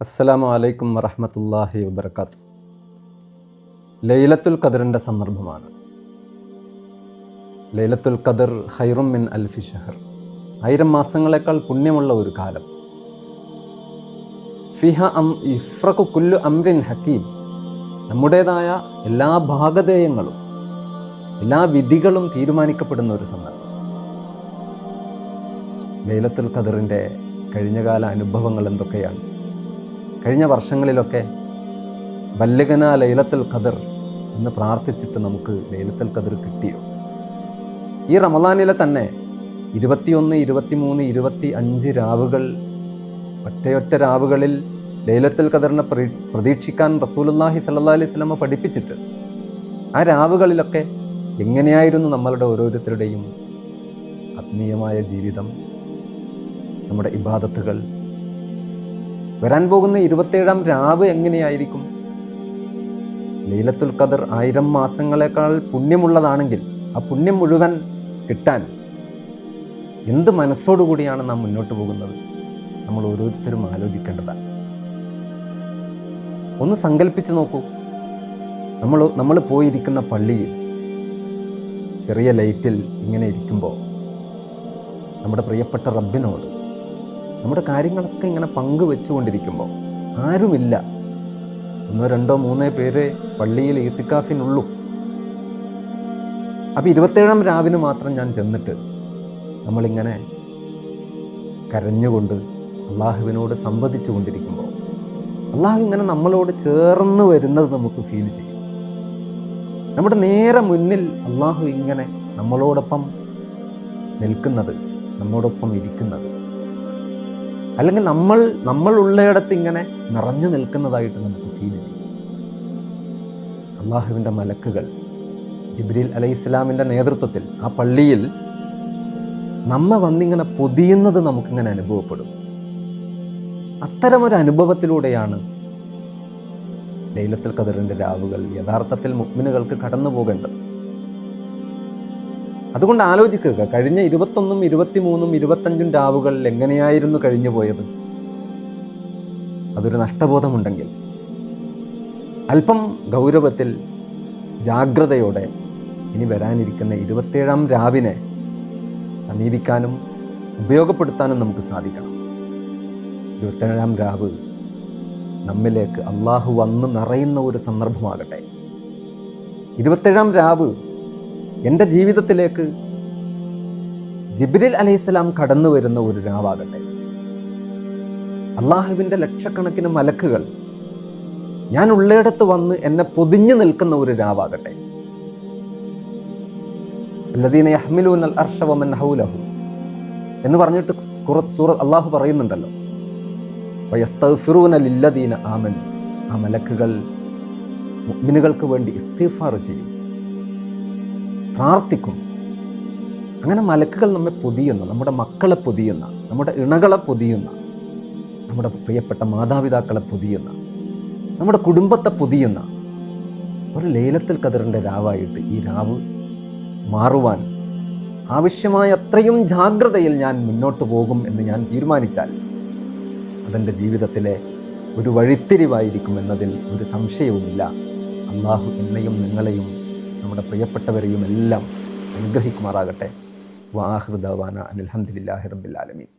അസ്സലാമു അലൈക്കും വറഹ്മത്തുള്ളാഹി വബറകാതുഹു. ലൈലത്തുൽ ഖദറിൻ്റെ സന്ദർഭമാണ്. ലൈലത്തുൽ ഖദർ ഖൈറും മിൻ അൽഫി ഷഹർ, 1000 മാസങ്ങളെക്കാൾ പുണ്യമുള്ള ഒരു കാലം. ഫിഹ യുഫ്രഖു കുല്ലു അംരിൻ ഹക്കീം, നമ്മുടേതായ എല്ലാ ഭാഗധേയങ്ങളും എല്ലാ വിധികളും തീരുമാനിക്കപ്പെടുന്ന ഒരു സന്ദർഭം. ലൈലത്തുൽ ഖദറിൻ്റെ കഴിഞ്ഞകാല അനുഭവങ്ങൾ എന്തൊക്കെയാണ്? കഴിഞ്ഞ വർഷങ്ങളിലൊക്കെ ബല്ലിഗന ലൈലത്തുൽ ഖദർ എന്ന് പ്രാർത്ഥിച്ചിട്ട് നമുക്ക് ലൈലത്തുൽ ഖദർ കിട്ടിയോ? ഈ റമദാനിലെ തന്നെ 21, 23, 25 രാവുകൾ, ഒറ്റയൊറ്റ രാവുകളിൽ ലൈലത്തുൽ ഖദറിനെ പ്രതീക്ഷിക്കാൻ റസൂലുള്ളാഹി സ്വല്ലല്ലാഹി അലൈഹി വസല്ലം പഠിപ്പിച്ചിട്ട് ആ രാവുകളിലൊക്കെ എങ്ങനെയായിരുന്നു നമ്മളുടെ ഓരോരുത്തരുടെയും ആത്മീയമായ ജീവിതം, നമ്മുടെ ഇബാദത്തുകൾ? വരാൻ പോകുന്ന 27-ാം രാവ് എങ്ങനെയായിരിക്കും? ലൈലത്തുൽ ഖദർ 1000 മാസങ്ങളെക്കാൾ പുണ്യമുള്ളതാണെങ്കിൽ ആ പുണ്യം മുഴുവൻ കിട്ടാൻ എന്ത് മനസ്സോടുകൂടിയാണ് നാം മുന്നോട്ട് പോകുന്നത്? നമ്മൾ ഓരോരുത്തരും ആലോചിക്കേണ്ടതാണ്. ഒന്ന് സങ്കല്പിച്ച് നോക്കൂ. നമ്മൾ പോയിരിക്കുന്ന പള്ളിയിൽ ചെറിയ ലൈറ്റിൽ ഇങ്ങനെ ഇരിക്കുമ്പോൾ നമ്മുടെ പ്രിയപ്പെട്ട റബ്ബിനോട് നമ്മുടെ കാര്യങ്ങളൊക്കെ ഇങ്ങനെ പങ്കുവെച്ചുകൊണ്ടിരിക്കുമ്പോൾ ആരുമില്ല, 1, 2, 3 പേര് പള്ളിയിൽ ഈത്തിക്കാഫിനുള്ളൂ. അപ്പോൾ 27-ാം രാവിന് മാത്രം ഞാൻ ചെന്നിട്ട് നമ്മളിങ്ങനെ കരഞ്ഞുകൊണ്ട് അള്ളാഹുവിനോട് സംവദിച്ചു കൊണ്ടിരിക്കുമ്പോൾ അള്ളാഹു ഇങ്ങനെ നമ്മളോട് ചേർന്ന് വരുന്നത് നമുക്ക് ഫീൽ ചെയ്യും. നമ്മുടെ നേരെ മുന്നിൽ അള്ളാഹു ഇങ്ങനെ നമ്മളോടൊപ്പം നിൽക്കുന്നത്, നമ്മോടൊപ്പം ഇരിക്കുന്നത്, അല്ലെങ്കിൽ നമ്മൾ ഉള്ളയിടത്ത് ഇങ്ങനെ നിറഞ്ഞു നിൽക്കുന്നതായിട്ട് നമുക്ക് ഫീൽ ചെയ്യും. അള്ളാഹുവിൻ്റെ മലക്കുകൾ ജിബ്രീൽ അലൈഹിസ്സലാമിൻ്റെ നേതൃത്വത്തിൽ ആ പള്ളിയിൽ നമ്മെ വന്നിങ്ങനെ പൊതിയുന്നത് നമുക്കിങ്ങനെ അനുഭവപ്പെടും. അത്തരമൊരു അനുഭവത്തിലൂടെയാണ് ലൈലത്തുൽ ഖദറിൻ്റെ രാവുകൾ യഥാർത്ഥത്തിൽ മുഅ്മിനുകൾക്ക് കടന്നു പോകേണ്ടത്. അതുകൊണ്ട് ആലോചിക്കുക, കഴിഞ്ഞ 21, 23, 25 രാവുകൾ എങ്ങനെയായിരുന്നു കഴിഞ്ഞു പോയത്? അതൊരു നഷ്ടബോധമുണ്ടെങ്കിൽ അല്പം ഗൗരവത്തിൽ ജാഗ്രതയോടെ ഇനി വരാനിരിക്കുന്ന 27-ാം രാവിനെ സമീപിക്കാനും ഉപയോഗപ്പെടുത്താനും നമുക്ക് സാധിക്കണം. 27-ാം രാവ് നമ്മിലേക്ക് അള്ളാഹു വന്ന് നിറയുന്ന ഒരു സന്ദർഭമാകട്ടെ. 27-ാം രാവ് എൻ്റെ ജീവിതത്തിലേക്ക് ജിബ്രീൽ അലൈഹിസ്സലാം കടന്നു വരുന്ന ഒരു രാവാകട്ടെ. അള്ളാഹുവിൻ്റെ ലക്ഷക്കണക്കിന് മലക്കുകൾ ഞാൻ ഉള്ളയിടത്ത് വന്ന് എന്നെ പൊതിഞ്ഞു നിൽക്കുന്ന ഒരു രാവാകട്ടെ. അല്ലദീന യഹ്മിലൂനൽ അർശ വമൻ ഹൗലഹു എന്ന് പറഞ്ഞിട്ട് സൂറത്ത് അള്ളാഹു പറയുന്നുണ്ടല്ലോ, വയസ്തഗ്ഫിറൂന ലില്ലദീന ആമനു. ആ മലക്കുകൾ മുഅ്മിനുകൾക്ക് വേണ്ടി ഇസ്തിഗ്ഫാർ ചെയ്യും, പ്രാർത്ഥിക്കും. അങ്ങനെ മലക്കുകൾ നമ്മെ പൊതിയുന്ന, നമ്മുടെ മക്കളെ പൊതിയുന്ന, നമ്മുടെ ഇണകളെ പൊതിയുന്ന, നമ്മുടെ പ്രിയപ്പെട്ട മാതാപിതാക്കളെ പൊതിയുന്ന, നമ്മുടെ കുടുംബത്തെ പൊതിയുന്ന ഒരു ലൈലത്തുൽ ഖദറിൻ്റെ രാവായിട്ട് ഈ രാവ് മാറുവാൻ ആവശ്യമായ അത്രയും ജാഗ്രതയിൽ ഞാൻ മുന്നോട്ട് പോകും എന്ന് ഞാൻ തീരുമാനിച്ചാൽ അതെൻ്റെ ജീവിതത്തിലെ ഒരു വഴിത്തിരിവായിരിക്കും എന്നതിൽ ഒരു സംശയവുമില്ല. അള്ളാഹു എന്നെയും നിങ്ങളെയും നമ്മുടെ പ്രിയപ്പെട്ടവരെയും എല്ലാം അനുഗ്രഹിക്കുമാറാകട്ടെ. വആഖിറു ദഅ്വാനാ അനിൽ ഹംദുലില്ലാഹി റബ്ബിൽ ആലമീൻ.